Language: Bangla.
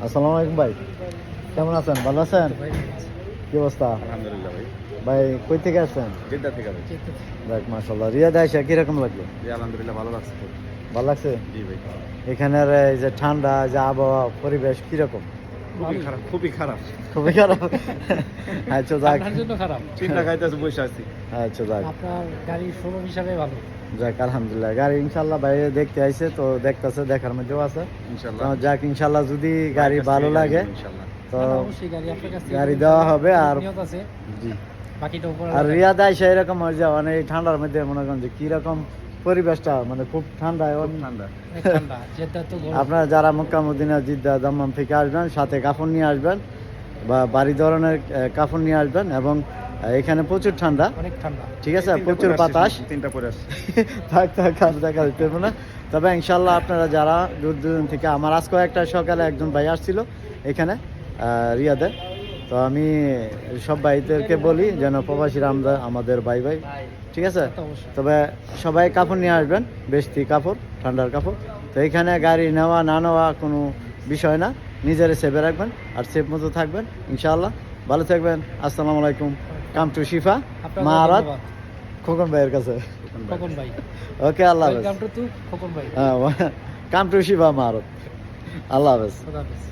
আসসালামু আলাইকুম ভাই, কেমন আছেন? ভালো আছেন? কি অবস্থা? আলহামদুলিল্লাহ ভাই। ভাই কই থেকে আসছেন? জেদ্দা থেকে ভাই। দেখ মাশাআল্লাহ, রিয়াদে আইসা কিরকম লাগলো? জি আলহামদুলিল্লাহ ভালো লাগছে খুব। ভালো লাগছে? জি ভাই। এখানের এই যে ঠান্ডা, যে আবহাওয়া, পরিবেশ কিরকম? খুবই খারাপ, খুবই খারাপ। খুবই খারাপ। আচ্ছা যাক, আপনার জন্য খারাপ। চিন্তা খাইতেছে বসে আছি। আচ্ছা যাক, আপনার গাড়ির শোরুম হিসাবে ভালো। যাক আলহামদুলিল্লাহ। গাড়ি ইনশাল্লাহ ভাই দেখতে আইছে, তো দেখতেছে, দেখার মধ্যেও আছে। ইনশাআল্লাহ। তো যাক ইনশাল্লাহ, যদি গাড়ি ভালো লাগে ইনশাআল্লাহ। তো না, অবশ্যই গাড়ি আপনার কাছ থেকে গাড়ি দেওয়া হবে। আর নিয়ত আছে, জি, বাকিটা উপরে আর রিয়াদে আইসা এরকম হয় যে মানে এই ঠান্ডার মধ্যে মনে করেন যে কিরকম পরিবেশটা, মানে খুব ঠান্ডা। খুব ঠান্ডা। অনেক ঠান্ডা, জেদ্দা তো গরম। আপনারা যারা মক্কা মদিনা জিদ্দা দাম্মাম থেকে আসবেন, সাথে কাপড় নিয়ে আসবেন বা বাড়ি ধরনের কাপড় নিয়ে আসবেন। এবং এখানে প্রচুর ঠান্ডা, অনেক ঠান্ডা। ঠিক আছে, প্রচুর বাতাস। তিনটা পরে আসছি। থাক থাক আর দেখা দিতে হবে না। তবে ইনশাল্লাহ আপনারা যারা দূর দূরান্ত থেকে, আমার আজকেও একটা সকালে একজন ভাই আসছিল এখানে রিয়াদে। তো আমি সব ভাইদেরকে বলি যেন প্রবাসীরা আমরা আমাদের ভাই ভাই, ঠিক আছে। তা তো অবশ্যই। তবে সবাই কাপড় নিয়ে আসবেন, বেশি কাপড়, ঠান্ডার কাপড়। তো এখানে গাড়ি নেওয়া না নেওয়া কোনো বিষয় না, নিজের সেভে রাখবেন আর সেফ মতো থাকবেন ইনশাআল্লাহ। ভালো থাকবেন। আসসালামু আলাইকুম। কাম টু শিফা আপনাকে মাহারাত ধন্যবাদ। খোকন ভাইয়ের কাছে। খোকন ভাই। ওকে, আল্লাহ হাফেজ। ওয়েলকাম টু খোকন ভাই। কাম টু শিফা মাহারাত। আল্লাহ হাফেজ। খোদা হাফেজ।